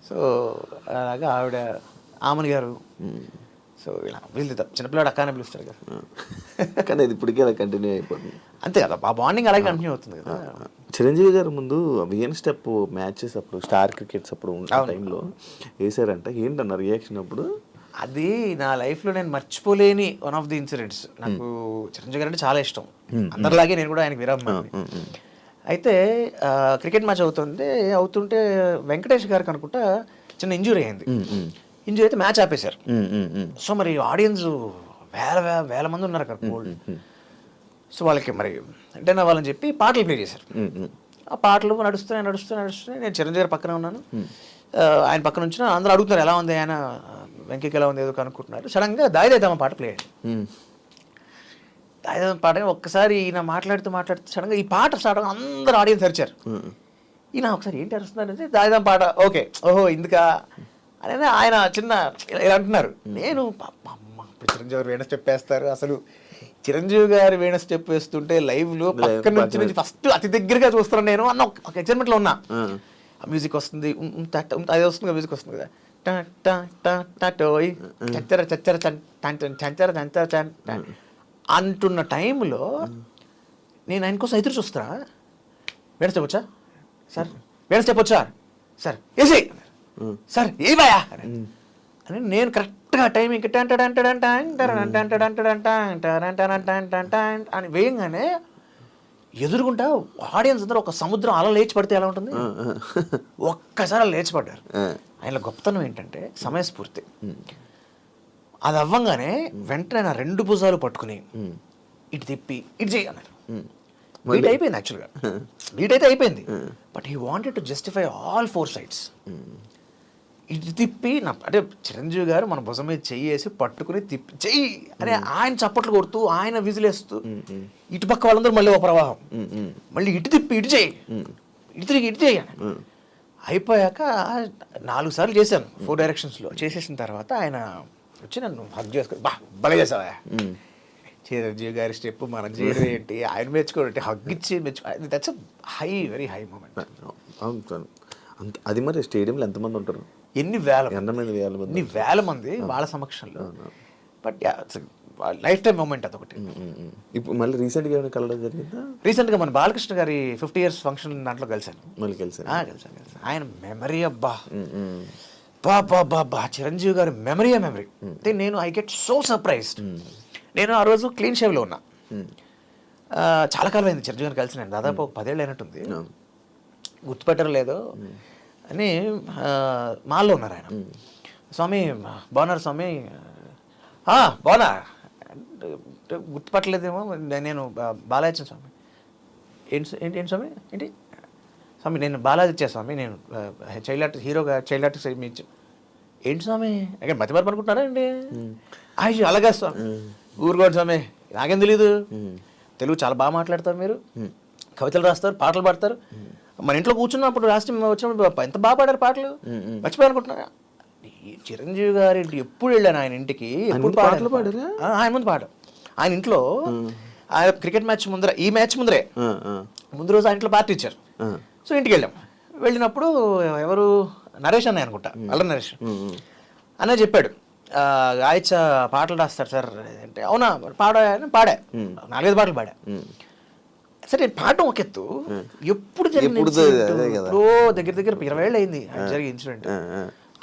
So అలాగా ఆవిడ ఆమని గారు, సో ఇలా వీళ్ళు చిన్నపిల్లాడు అక్కనే పిలుస్తారు కదా, కానీ అది ఇప్పటికే అలా కంటిన్యూ అయిపోతుంది. అంతే కదా, ఆ బాండింగ్ అలాగే కంటిన్యూ అవుతుంది కదా. చిరంజీవి గారు ముందు వియన్ స్టెప్ మ్యాచెస్ అప్పుడు స్టార్ క్రికెట్స్ అప్పుడు ఉన్న టైంలో వేసారంట, ఏంటన్న రియాక్షన్ అప్పుడు? అది నా లైఫ్లో నేను మర్చిపోలేని వన్ ఆఫ్ ది ఇన్సిడెంట్స్. నాకు చిరంజీవి గారు అంటే చాలా ఇష్టం, అందరిలాగే నేను కూడా ఆయనకి విరామని. అయితే క్రికెట్ మ్యాచ్ అవుతుంటే వెంకటేష్ గారికి అనుకుంటా చిన్న ఇంజురీ అయింది. ఇంజురీ అయితే మ్యాచ్ ఆపేశారు. సో మరి ఆడియన్స్ వేల మంది ఉన్నారు అక్కడ గోల్డ్. సో వాళ్ళకి మరి ఎంటర్టైన్ అవ్వాలని చెప్పి పాటలు ప్లే చేశారు. ఆ పాటలు నడుస్తున్నాయి. నేను చిరంజీవి గారి పక్కన ఉన్నాను, ఆయన పక్కన ఉంచిన అందరూ అడుగుతున్నారు ఎలా ఉంది ఆయన, వెంకీకి ఎలా ఉంది ఏదో కనుక్కుంటున్నారు. సడన్గా దాయిదైతామా పాట ప్లే అయ్యింది. దాయిదైతామా పాట ఒక్కసారి ఈయన మాట్లాడుతూ సడన్గా ఈ పాట స్టార్ట్ అందరూ ఆడియన్స్ అరిచారు. ఈయన ఒకసారి ఏంటి అరుస్తున్నారు అంటే దాయిదాం పాట, ఓకే ఓహో ఇందుకా అనేది ఆయన చిన్న ఇలా అంటున్నారు. నేను ఇప్పుడు చిరంజీవి గారు వేణ స్టెప్ వేస్తారు, అసలు చిరంజీవి గారు వేణ స్టెప్ వేస్తుంటే లైవ్లో పక్క నుంచి ఫస్ట్ అతి దగ్గరగా చూస్తున్నాను నేను అన్న ఒక ఎక్సైట్మెంట్లో ఉన్నా. మ్యూజిక్ వస్తుంది, అది వస్తుంది, మ్యూజిక్ వస్తుంది కదా, అంటున్న టైంలో నేను ఆయన కోసం ఎదురు చూస్తా. వేణ స్టెప్ వచ్చా సార్, వేణ స్టెప్ వచ్చా సార్, వేసి సార్ ఏ బాయా అని నేను కరెక్ట్గా టైంకి అని వేయంగానే ఎదురుగుంటా ఆడియన్స్ అందరూ ఒక సముద్రం అలా లేచి పడితే ఎలా ఉంటుంది, ఒక్కసారి అలా లేచి పడ్డారు. ఆయన గొప్పతనం ఏంటంటే సమయస్ఫూర్తి. అది అవ్వంగానే వెంటనే నా రెండు భుజాలు పట్టుకుని ఇటు తిప్పి ఇటు చేయి అన్నారు. బీట్ అయిపోయింది, యాక్చువల్గా బీట్ అయితే అయిపోయింది, but he wanted to justify all four sides. ఇటు తిప్పి అంటే చిరంజీవి గారు మన భుజం మీద చెయ్యేసి పట్టుకుని తిప్పి చెయ్యి అని ఆయన చప్పట్లు కొడుతూ ఆయన విజిలేస్తూ, ఇటుపక్క వాళ్ళందరూ మళ్ళీ ఒక ప్రవాహం, మళ్ళీ ఇటు తిప్పి ఇటు చేయి, ఇటు తిరిగి ఇటు చేయి అయిపోయాక 4 సార్లు చేశాను 4 డైరెక్షన్స్లో. చేసేసిన తర్వాత ఆయన వచ్చి నన్ను హగ్ చేసుకుని భలే చేసావా, చిరంజీవి గారి స్టెప్ మనం చేయడం ఏంటి, ఆయన మెచ్చుకోవడం హగ్ ఇచ్చి that's high, very high moment. అది మరి స్టేడియంలో ఎంతమంది ఉంటారు? ఎన్ని వేల మంది వాళ్ళ సమక్షంలో. బట్ లైఫ్ టైం మూమెంట్ అదొకటి. ఇప్పుడు మళ్ళీ రీసెంట్గా ఏమైనా కలవడం జరిగిందా? రీసెంట్గా మన బాలకృష్ణ గారి 50 years ఫంక్షన్ దాంట్లో కలిశాను. మళ్ళీ కలిసాను. ఆయన మెమరీ అబ్బా బా చిరంజీవి గారి మెమరీ అంటే నేను ఐ గెట్ సో సర్ప్రైజ్డ్. నేను ఆ రోజు క్లీన్ షేవ్లో ఉన్నా, చాలా కాలం అయింది చిరంజీవి గారిని కలిసి, నేను దాదాపు 10 ఏళ్ళు అయినట్టుంది, గుర్తుపెట్టరు లేదో అని మాల్లో ఉన్నారు ఆయన. స్వామి బాగున్నారు స్వామి, బాగున్నా గుర్తుపట్టలేదేమో, నేను బాలాజీ స్వామి. ఏంటి స్వామి, ఏంటి స్వామి, నేను బాలాజీ ఇచ్చా స్వామి, నేను చైల్డ్ ఆర్టిస్ట్, హీరోగా చైల్డ్ ఆర్టిస్ట్ ఇచ్చి. ఏంటి స్వామి అక్కడ మతిమరపు అనుకుంటున్నారా అండి? అయ్యో అలాగే స్వామి, ఊరుకోండి స్వామి, నాకేం తెలీదు, తెలుగు చాలా బాగా మాట్లాడతారు మీరు, కవితలు రాస్తారు, పాటలు పాడతారు, మన ఇంట్లో కూర్చున్నప్పుడు రాష్ట్రం వచ్చినప్పుడు ఎంత బాగా పాడారు పాటలు, మర్చిపోయి అనుకుంటున్నారా? చిరంజీవి గారి ఎప్పుడు వెళ్ళాను ఆయన ఇంటికి, ఎప్పుడు పాటలు పాడారు ఆయన ముందు పాట. ఆయన ఇంట్లో ఆయన క్రికెట్ మ్యాచ్ ముందర, ఈ మ్యాచ్ ముందు రోజు ఆయన ఇంట్లో పార్టీ ఇచ్చారు. సో ఇంటికి వెళ్ళాం. వెళ్ళినప్పుడు ఎవరు నరేష్ అన్నయ్య అనుకుంటా, అల్ల నరేష్ అన్న చెప్పాడు, గాయచ పాటలు రాస్తారు సార్ అంటే. అవునా పాడా 4-5 పాటలు పాడా. సరే నేను పాడడం ఒక ఎత్తు, ఎప్పుడు జరిగింది దగ్గర 20 ఏళ్ళు అయింది జరిగే ఇన్సిడెంట్,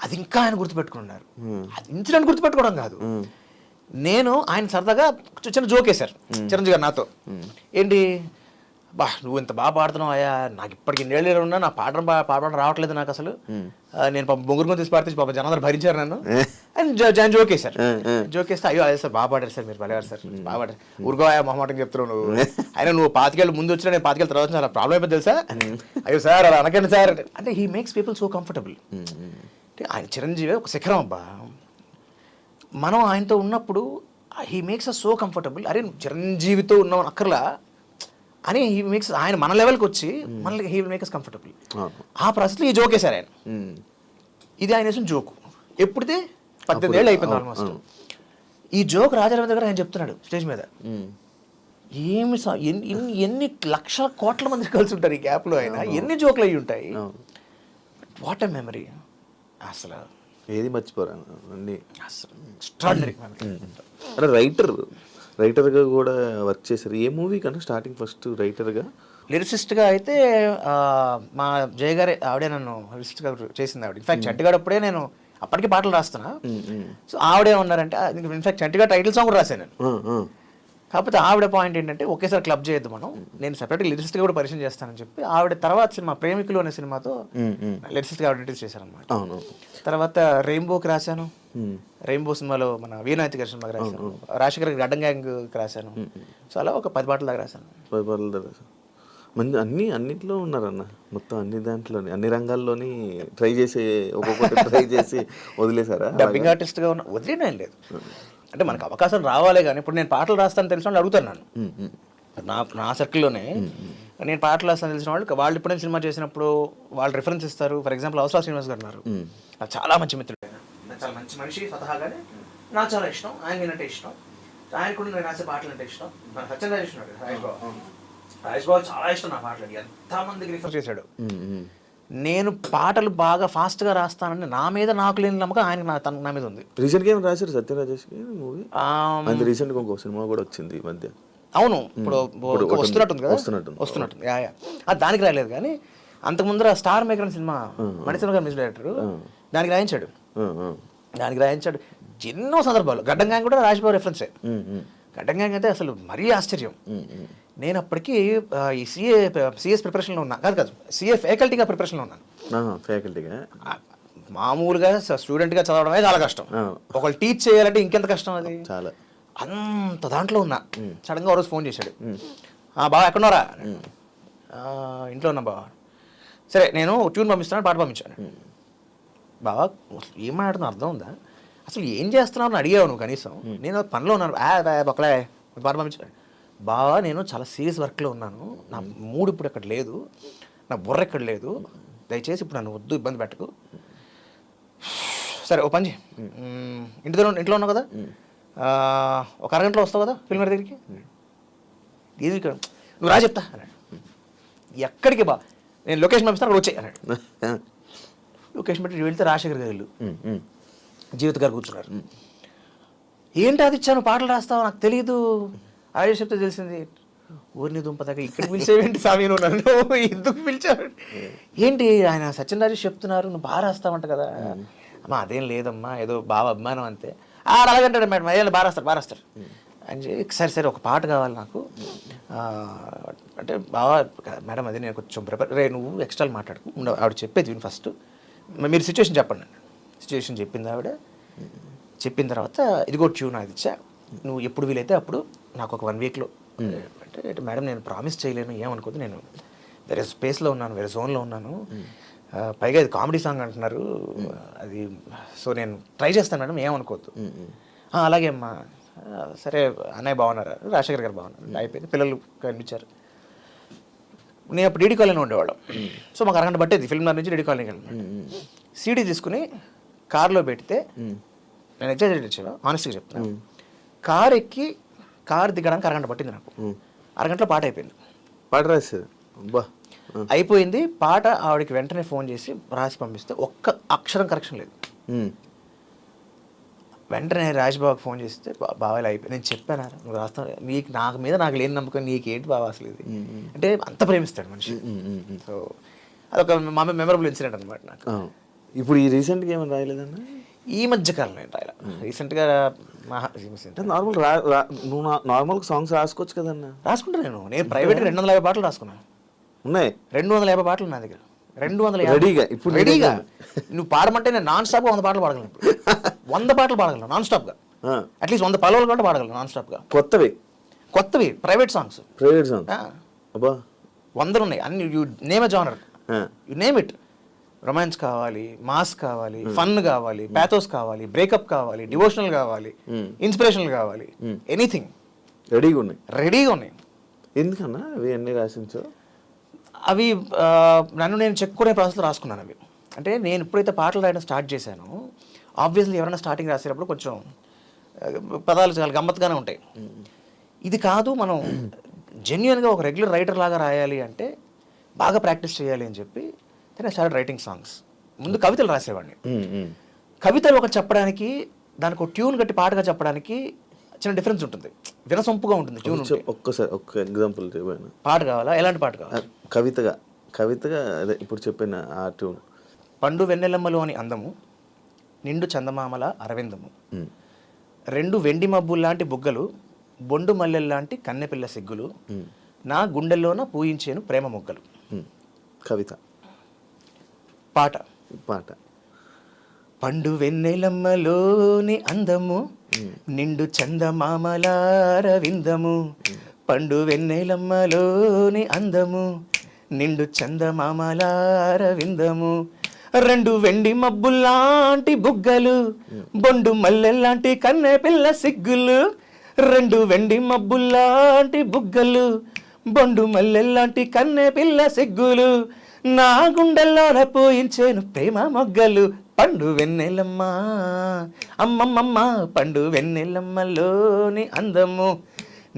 అది ఇంకా ఆయన గుర్తుపెట్టుకున్నారు. అది ఇన్సిడెంట్ గుర్తుపెట్టుకోవడం కాదు, నేను ఆయన సరదాగా చిన్న జోక్ వేశారు చిరంజీవి గారు నాతో, ఏంటి నువ్వు ఇంత బాగా పాడుతున్నావు అయ్యా, నాకు ఇప్పటికి 2 ఏళ్ళు ఉన్నా నా పాడడం రావట్లేదు నాకు అసలు, నేను బొంగురుకొని తీసి పాడితే జనాలు భరించారు నన్ను అని జోక్ వేశారు. జోక్ వేస్తే అయ్యో అదే సార్ బాగా పాడారు సార్, మీరు పడేవారు సార్, బాగా పాడారు, ఊరుకోయా మొహమాటం చెప్తున్నావు నువ్వు, అయినా నువ్వు 5 ఏళ్ళు ముందు వచ్చినా నేను 5 ఏళ్ళ తర్వాత చాలా ప్రాబ్లం అయిపోయింది తెలుసా, అయ్యో సార్ అలా అనకండి సార్ అంటే. He makes people so comfortable. అంటే ఆయన చిరంజీవి ఒక శిఖరం అబ్బా, మనం ఆయనతో ఉన్నప్పుడు he makes us so comfortable. అరే చిరంజీవితో ఉన్నాం అక్కర్లా అని హీ మేక్స్, ఆయన మన లెవెల్కి వచ్చి మనకి he will make us comfortable. ఆ పరిస్థితిలో ఈ జోక్ వేశారు ఆయన. ఇది ఆయన వేసిన జోకు ఎప్పుడితే 18 ఏళ్ళు అయిపోయింది ఆల్మోస్ట్. ఈ జోక్ రాజారావు దగ్గర ఆయన చెప్తున్నాడు స్టేజ్ మీద. ఏమి ఎన్ని లక్షల కోట్ల మంది కలిసి ఉంటారు ఈ గ్యాప్లో, ఆయన ఎన్ని జోకులు అయ్యి ఉంటాయి. What a memory. అసలు ఏది మర్చిపోరా అన్నీ. అసలు ఎక్స్ట్రాడినరీ మెమరీ. అంటే రైటర్గా కూడా వర్క్ చేశారు. ఏ మూవీ కన్నా స్టార్టింగ్ ఫస్ట్ రైటర్గా? లిరిసిస్ట్గా అయితే మా జయ గారే, ఆవిడే నన్ను లిరిసిస్ట్గా చేసింది ఆవిడ. ఇన్ఫాక్ట్ చంటిగాడు అప్పుడే నేను అప్పటికి పాటలు రాస్తున్నా. సో ఆవిడే ఉన్నారంటే, ఇన్ఫాక్ట్ చంటిగా టైటిల్ సాంగ్ కూడా రాశాను నేను. కాకపోతే ఆవిడ పాయింట్ ఏంటంటే ఒకేసారి క్లబ్ చేయొద్దు మనం, నేను సెపరేట్గా లిరిసిస్ట్గా కూడా పరిచయం చేస్తానని చెప్పి ఆవిడ తర్వాత సినిమా ప్రేమికులు అనే సినిమాతో లిరిసిస్ట్గా ఆవిడ ఇంట్రడ్యూస్ చేశారనమాట. తర్వాత రెయిన్బోకి రాశాను. రెయిన్బో సినిమాలో మన వీణాయితీ గారి సినిమాకి రాశాను. రాజశేఖర్ గడ్డం గ్యాంగ్కి రాశాను. సో అలా ఒక 10 పాటల దాకా రాశాను. 10 పాటల దాకా రాశాను. మంది అన్నింటిలో ఉన్నారన్న, మొత్తం అన్ని దాంట్లోని అన్ని రంగాల్లోని ట్రై చేసి ఒక్కొక్కటి ట్రై చేసి వదిలేసారా? డబ్బింగ్ ఆర్టిస్ట్గా ఉన్న వదిలేనా ఏం లేదు. అంటే మనకు అవకాశం రావాలే కానీ ఇప్పుడు నేను పాటలు రాస్తాను తెలిసిన వాళ్ళు అడుగుతాను నన్ను. నా సర్కిల్లోనే నేను పాటలు రాస్తాను తెలిసిన వాళ్ళు ఎప్పుడైనా సినిమా చేసినప్పుడు వాళ్ళు రిఫరెన్స్ ఇస్తారు. ఫర్ ఎగ్జాంపుల్ అవసరం శ్రీనివాస్ గారు ఉన్నారు, నాకు చాలా మంచి మిత్రుడు, చాలా మంచి మనిషి స్వతహాగానే, నాకు చాలా ఇష్టం, ఆయన నేనంటే ఇష్టం, ఆయన కూడా నేను రాసే పాటలు అంటే ఇష్టం. మన సత్యం రాజేష్ రాజేష్ బాబు చాలా ఇష్టం నా పాటలు, ఎంతమందికి రిఫర్ చేశాడు. నేను పాటలు బాగా ఫాస్ట్గా రాస్తానని నా మీద నాకు లేని నమ్మకం ఆయన నా మీద ఉంది. రీసెంట్గా ఏం రాశారు సత్యరాజేష్కి మూవీ? అది రీసెంట్గా ఇంకో సినిమా కూడా వచ్చింది ఈ మధ్య. అవును, ఇప్పుడు వస్తున్నట్టుంది కదా, వస్తున్నట్టుంది. దానికి రాలేదు కానీ అంతకుముందర స్టార్ మేకర్ సినిమా మణిశర్మ గారు మ్యూజిక్ డైరెక్టర్, దానికి రాయించాడు ఎన్నో సందర్భాలు. గడ్డం గ్యాంగ్ కూడా రాజబాబు రెఫరెన్సే. గడ్డం గ్యాంగ్ అయితే అసలు మరీ ఆశ్చర్యం. నేను అప్పటికి ఈ సిఎస్ ప్రిపరేషన్లో ఉన్నా, కాదు సిఏ ఫ్యాకల్టీగా ప్రిపరేషన్లో ఉన్నాను. ఫ్యాకల్టీగా మామూలుగా స్టూడెంట్గా చదవడమే చాలా కష్టం, ఒకళ్ళు టీచ్ చేయాలంటే ఇంకెంత కష్టం అది. చాలా అంత దాంట్లో ఉన్నా. సడన్గా ఒక రోజు ఫోన్ చేశాడు, బావ ఎక్కడున్నారా? ఇంట్లో ఉన్నా బావ. సరే నేను ట్యూన్ పంపిస్తున్నాను, పాట పంపించాను. బావ ఏం మాట్లాడుతున్నా అర్థం ఉందా, అసలు ఏం చేస్తున్నావు అని అడిగావు నువ్వు కనీసం? నేను పనిలో ఉన్నాను, ఒకలే పాట పంపించాను. బావ నేను చాలా సీరియస్ వర్క్లో ఉన్నాను, నా మూడు ఇప్పుడు ఎక్కడ లేదు, నా బుర్ర ఎక్కడ లేదు, దయచేసి ఇప్పుడు నన్ను వద్దు, ఇబ్బంది పెట్టకు. సరే ఓ పని చేయి, ఇంట్లో ఉన్నావు కదా, ఒక అరగంటలో వస్తావు కదా ఫిల్మ్ దగ్గరికి, దీనికి నువ్వు రా చెప్తా అన్నాడు. ఎక్కడికి బా, నేను లొకేషన్ పంపిస్తాను అక్కడ వచ్చాయి అన్నాడు. లొకేషన్ పెట్టి వెళ్తే రాజశేఖర్ గారు ఇల్లు, జీవిత గారు కూర్చున్నారు. ఏంటి అది ఇచ్చాను పాటలు రాస్తావు, నాకు తెలియదు, ఆయుష్ చెప్తే తెలిసింది. ఊరిని దుంపదాకా ఇక్కడ పిలిచేవేంటి స్వామి, నువ్వు నన్ను ఎందుకు పిలిచావు? ఏంటి ఆయన సత్యం రాజేష్ చెప్తున్నారు నువ్వు బాగా రాస్తావంట కదా. అమ్మా అదేం లేదమ్మా, ఏదో బాగా అభిమానం అంతే. అలాగంటాడు మేడం, అయ్యా బాగా రాస్తారు అని చెప్పి, సరే ఒక పాట కావాలి నాకు అంటే, బాగా మేడం అది నేను కొంచెం ప్రిపేర్, నువ్వు ఎక్స్ట్రా మాట్లాడుకు, ఆవిడ చెప్పేది విను ఫస్ట్, మీరు సిచ్యువేషన్ చెప్పండి. సిచ్యువేషన్ చెప్పింది ఆవిడ. చెప్పిన తర్వాత ఇదిగో ట్యూన్ అది ఇచ్చా, నువ్వు ఎప్పుడు వీలైతే అప్పుడు నాకు ఒక 1 వీక్లో అంటే, మేడం నేను ప్రామిస్ చేయలేను, ఏమనుకోద్దు, నేను వేరే స్పేస్లో ఉన్నాను, వేరే జోన్లో ఉన్నాను, పైగా ఇది కామెడీ సాంగ్ అంటున్నారు అది, సో నేను ట్రై చేస్తాను మేడం, ఏమనుకోవద్దు. అలాగే అమ్మా, సరే అన్నయ్య బాగున్నారు, రాజశేఖర్ గారు బాగున్నారు, అయిపోయింది. పిల్లలు కనిపించారు. నేను అప్పుడు డీడీ కాలనీ ఉండేవాళ్ళం, సో మాకు అరగంట పట్టేది ఫిల్మ్ నుంచి డీడీ కాలనీకి వెళ్ళాను. సీడీ తీసుకుని కార్లో పెడితే, నేను ఎగ్జాక్ట్ వచ్చాను ఆనెస్ట్గా చెప్తాను, కార్ ఎక్కి కార్ దిగడానికి అరగంట పట్టింది నాకు. అరగంటలో పాట అయిపోయింది. పాట రాశారు, అయిపోయింది పాట. ఆవిడకి వెంటనే ఫోన్ చేసి రాసి పంపిస్తే ఒక్క అక్షరం కరెక్షన్ లేదు. వెంటనే రాజ్బాబుకి ఫోన్ చేస్తే, బావాలు అయిపోయి, నేను చెప్పాను నువ్వు రాస్తావు, నీకు నాకు మీద నాకు లేని నమ్మకం, నీకేంటి బావ అసలు ఇది అంటే, అంత ప్రేమిస్తాడు మనిషి. సో అదొక మెమరబుల్ ఇన్సిడెంట్ అనమాట నాకు. ఇప్పుడు ఈ రీసెంట్గా ఏమైనా రాయలేదన్నా? ఈ మధ్య కాలంలో నేను రాయలే. రీసెంట్గా నార్మల్ సాంగ్స్ రాసుకోవచ్చు కదన్నా? రాసుకుంటా నేను ప్రైవేట్గా 250 పాటలు రాసుకున్నాను. ఉన్నాయి 250 పాటలు నా దగ్గర, 250 రెడీగా. ఇప్పుడు రెడీగా నువ్వు పాడమంటే నేను నాన్ స్టాప్గా 100 పాటలు పాడగలను. ఇప్పుడు 100 పాటలు పాడగలను నాన్ స్టాప్గా, అట్లీస్ట్ 100 పల్లవులు కూడా పాడగలను నాన్ స్టాప్గా. కొత్తవి ప్రైవేట్ సాంగ్స్, అబ్బా 100 ఉన్నాయి అన్ని. You name a genre, you name it. Romance కావాలి, మాస్ కావాలి, ఫన్ కావాలి, ప్యాథోస్ కావాలి, బ్రేకప్ కావాలి, డివోషనల్ కావాలి, ఇన్స్పిరేషనల్ కావాలి, ఎనీథింగ్ రెడీగా ఉన్నాయి. ఎందుకన్నా అవి అన్నీ రాసించో? అవి నన్ను నేను చెక్కునే ప్రాసెస్లో రాసుకున్నాను అవి. అంటే నేను ఎప్పుడైతే పాటలు రాయడం స్టార్ట్ చేశానో, ఆబ్వియస్లీ ఎవరైనా స్టార్టింగ్ రాసేటప్పుడు కొంచెం పదాలు చాలా గమ్మత్తుగానే ఉంటాయి. ఇది కాదు, మనం జెన్యున్గా ఒక రెగ్యులర్ రైటర్ లాగా రాయాలి అంటే బాగా ప్రాక్టీస్ చేయాలి అని చెప్పి then I started writing songs. ముందు కవితలు రాసేవాడిని. ఉమ్, ఉమ్. కవితలు ఒకటి చెప్పడానికి, దానికి ఒక ట్యూన్ కట్టి పాటగా చెప్పడానికి చిన్న డిఫరెన్స్ ఉంటుంది, వినసొంపుగా ఉంటుంది ట్యూన్ ఉంటే. ఒక్కసారి ఒక్క ఎగ్జాంపుల్ చెప్పాను. పాట కావాలా, ఎలాంటి పాట కావాలి? కవితగా అదే ఇప్పుడు చెప్పిన ఆ ట్యూన్. పండు వెన్నెలమ్మలోని అందము, నిండు చందమామల అరవిందము, రెండు వెండి మబ్బుల్లాంటి బుగ్గలు, బొండు మల్లెల్లాంటి కన్నెపిల్ల సిగ్గులు, నా గుండెల్లోన పూయించేను ప్రేమ మొగ్గలు. కవిత. పాట పండు వెన్నెలమ్మలోని అందము, నిండు చందమామల అరవిందము, పండు వెన్నెలమ్మలోని అందము, నిండు చందమామల అరవిందము, రెండు వెండి మబ్బుల్లాంటి బుగ్గలు, బొండు మల్లెల్లాంటి కన్నె పిల్ల సిగ్గులు, రెండు వెండి మబ్బుల్లాంటి బుగ్గలు, బొండు మల్లెల్లాంటి కన్నె పిల్ల సిగ్గులు, నా గుండెల్లోన పూయించేను ప్రేమ మొగ్గలు, పండు వెన్నెలమ్మ అమ్మమ్మమ్మ, పండు వెన్నెలమ్మలోని అందము,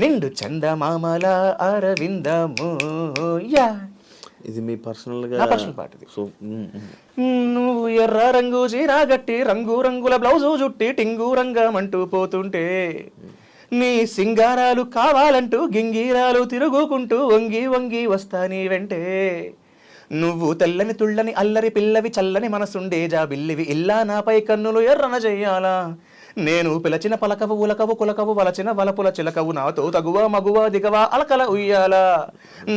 నిండు చందమామల అరవిందము. యా, ఇది మీ పర్సనల్గా? నా పర్సనల్ పాట ఇది. సో నువ్వు ఎర్ర రంగు చీరా గట్టి, రంగు రంగుల బ్లౌజు జుట్టి, టింగు రంగమంటూ పోతుంటే, నీ సింగారాలు కావాలంటూ గింగీరాలు తిరుగుకుంటూ వంగి వంగి వస్తా నీ వెంటే, నువ్వు తెల్లని తుళ్ళని అల్లరి పిల్లవి, చల్లని మనసుండే జాబిల్లివి, ఇల్లా నాపై కన్నులు ఎర్రన చెయ్యాలా, నేను పిలచిన పలకవు ఉలకవు కులకవు, వలచిన వలపుల చిలకవు, నాతో తగువ మగువ దిగవా అలకల ఉయ్యాల,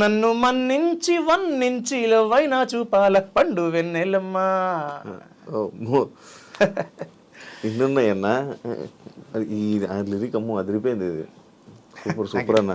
నన్ను మన్నించి వన్నించి లవ్వైనా చూపాల, పండు వెన్నెలమ్మ. ఇన్నున్నాయన్నా. ఈ లిరిక్ అమ్మో అదిరిపోయింది. ఇది సూపర్ అన్న.